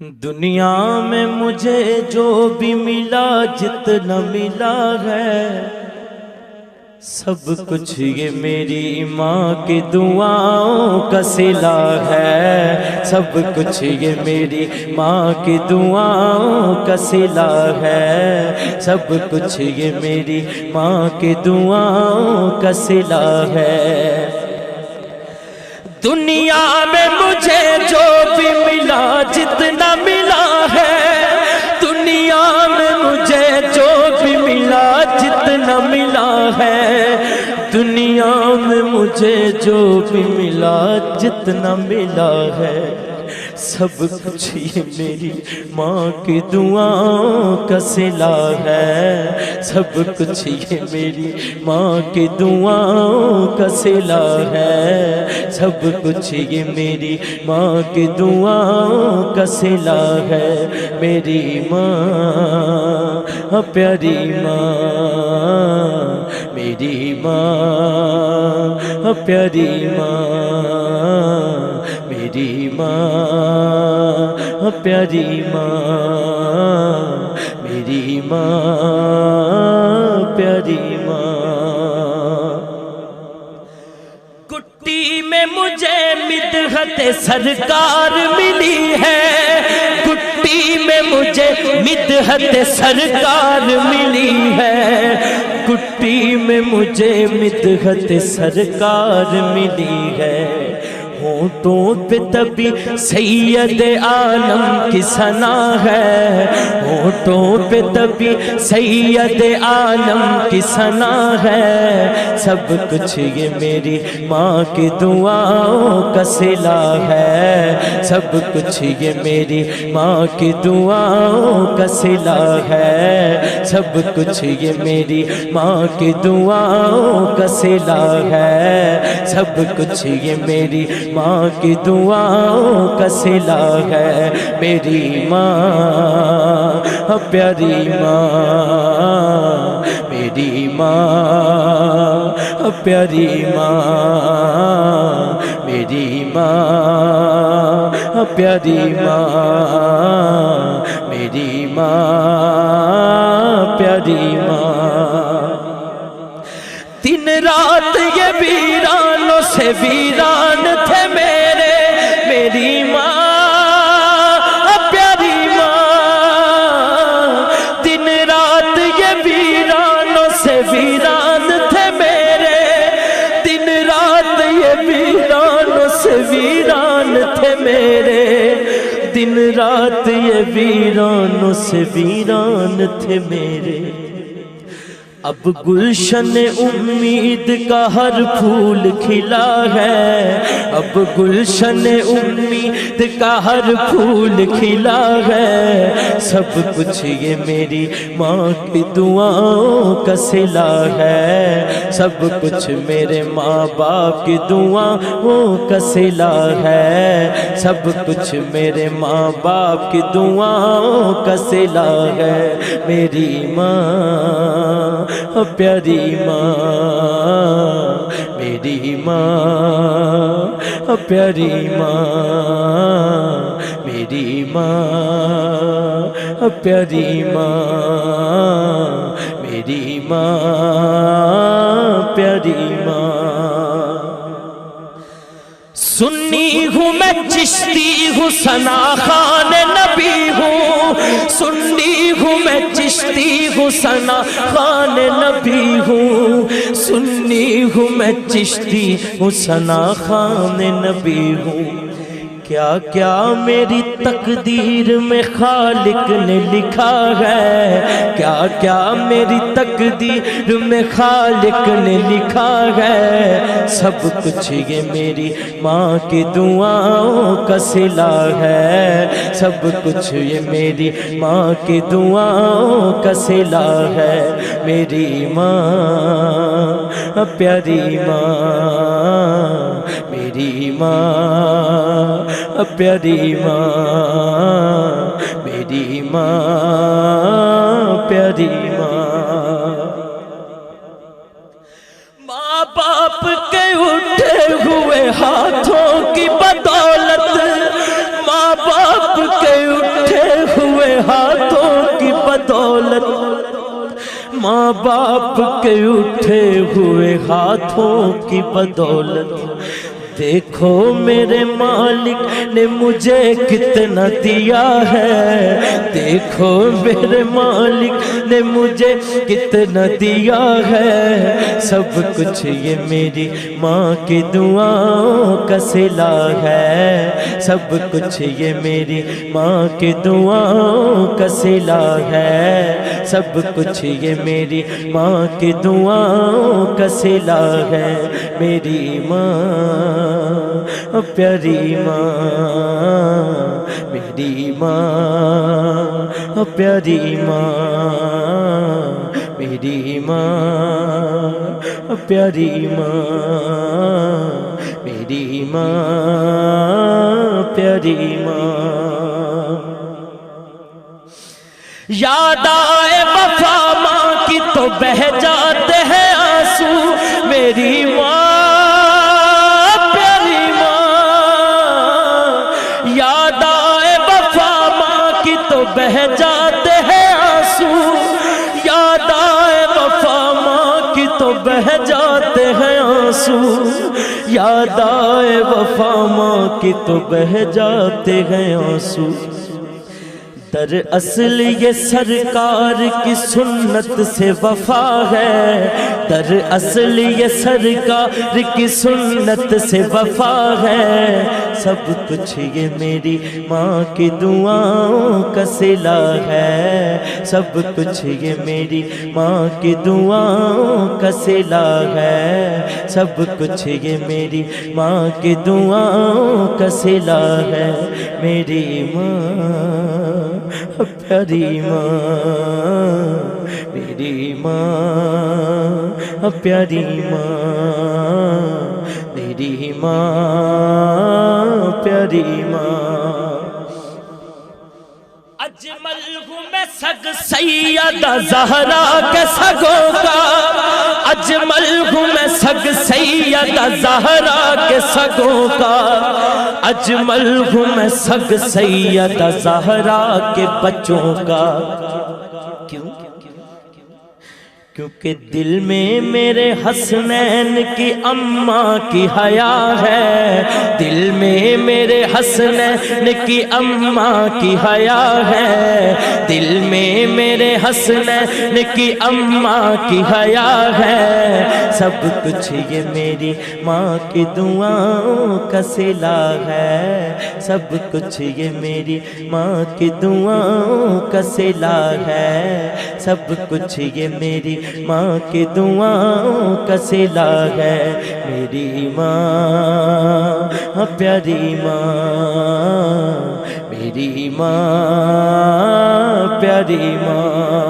دنیا میں مجھے جو بھی ملا جتنا ملا ہے سب کچھ یہ میری ماں کی دعاؤں کا صلہ ہے، سب کچھ یہ میری ماں کی دعاؤں کا صلہ ہے، سب کچھ یہ میری ماں کی دعاؤں کا صلہ ہے۔ دنیا میں مجھے جو بھی ملا جتنا ملا ہے، دنیا میں مجھے جو بھی ملا جتنا ملا ہے، دنیا میں مجھے جو بھی ملا جتنا ملا ہے، سب کچھ یہ میری ماں کی دعاؤں کا صلہ ہے، سب کچھ یہ میری ماں کی دعاؤں کا صلہ ہے، سب کچھ یہ میری ماں کی دعاؤں کا صلہ ہے۔ میری ماں پیاری ماں، میری ماں پیاری ماں، میری ماں پیاری ماں، میری ماں پیاری ماں۔ گٹی میں مجھے مدحت سرکار ملی ہے، گٹی میں مجھے مدحت سرکار ملی ہے، گٹی میں مجھے مدحت سرکار ملی ہے۔ ہونٹوں پہ تبھی سید عالم کی ثنا ہے، ہونٹوں پہ تبھی سید عالم کی ثنا ہے، سب کچھ یہ میری ماں کی دعاؤں کا صلہ ہے، سب کچھ یہ میری ماں کی دعاؤں کا صلہ ہے، سب کچھ یہ میری ماں کی دعاؤں کا صلہ ہے، سب کچھ یہ میری ماں کی دعاؤں کا صلہ ہے۔ میری ماں پیاری ماں، میری ماں پیاری ماں، میری ماں پیاری ماں، میری ماں پیاری ماں۔ دن رات یہ ویرانوں سے ویران تھے میرے، میری ماں پیاری ماں، دن رات یہ ویرانوں سے ویران تھے میرے، دن رات یہ ویرانوں سے ویران تھے میرے، دن رات یہ ویرانوں سے ویران تھے میرے۔ اب گلشن امید کا ہر پھول کھلا ہے، اب گلشن امید کا ہر پھول کھلا ہے، سب کچھ یہ میری ماں کی دعاؤں کا صلہ ہے، سب کچھ میرے ماں باپ کی دعاؤں کا صلہ ہے، سب کچھ میرے ماں باپ کی دعاؤں کا صلہ ہے۔ میری ماں پیاری ماں، میری ماں پیاری ماں، میری ماں پیاری ماں، میری ماں پیاری ماں۔ سنی ہوں میں چشتی ہوں ثنا خوان نبی ہوں، سنی ہوں میں چشتی ہوں ثنا خوان نبی ہوں، سنی ہوں میں چشتی ہوں ثنا خوان نبی ہوں۔ کیا کیا میری تقدیر میں خالق نے لکھا ہے، کیا کیا میری تقدیر میں خالق نے لکھا ہے، سب کچھ یہ میری ماں کی دعاؤں کا صلہ ہے، سب کچھ یہ میری ماں کی دعاؤں کا صلہ ہے۔ میری ماں پیاری ماں، میری ماں پیاری ماں، میری ماں پیاری ماں۔ ماں باپ کے اٹھے ہوئے ہاتھوں کی بدولت، ماں باپ کے اٹھے ماں باپ کے اٹھے ہوئے ہاتھوں کی بدولت دیکھو میرے مالک نے مجھے کتنا دیا ہے، دیکھو میرے مالک نے مجھے کتنا دیا ہے، سب کچھ یہ میری ماں کی دعاؤں کا صلہ ہے، سب کچھ یہ میری ماں کی دعاؤں کا صلہ ہے، سب کچھ یہ میری ماں کی دعاؤں کا صلہ ہے، میری ماں پیاری ماں، میری ماں پیاری ماں، میری ماں پیاری ماں، میری ماں پیاری ماں۔ یاد آئے وفا ماں کی تو بہہ جاتے ہیں آنسو، میری ماں بہہ جاتے ہیں آنسو، یاد آئے وفا ماں کی تو بہہ جاتے ہیں آنسو، یاد آئے وفا ماں کی تو بہہ جاتے ہیں آنسو۔ دراصل یہ سرکار کی سنت سے وفا ہے، دراصل یہ سرکار کی سنت سے وفا ہے، سب کچھ یہ میری ماں کی دعاؤں کا صلہ ہے، سب کچھ یہ میری ماں کی دعاؤں کا صلہ ہے، سب کچھ یہ میری ماں کی دعاؤں کا صلہ ہے، میری ماں پیاری ماں، میری ماں پیاری ماں، میری ماں پیاری ماں۔ اجمل ہوں میں سگ سیدہ زہرا کے سگوں کا، اجمل ہوں میں سگ سیدہ زہرا کے سگوں کا، اجمل ہوں میں سگ سیدہ زہرا کے بچوں کا۔ کیوں؟ کیونکہ دل میں میرے حسنین کی اماں کی حیا ہے، دل میں میرے حسنین کی اماں کی حیا ہے، دل میں میرے حسنین کی اماں کی حیا ہے، سب کچھ یہ میری ماں کی دعاؤں کا صلہ ہے، سب کچھ یہ میری ماں کی دعاؤں کا صلہ ہے، سب کچھ یہ میری ماں کی دعاؤں کا صلہ ہے، میری ماں پیاری ماں، میری ماں پیاری ماں،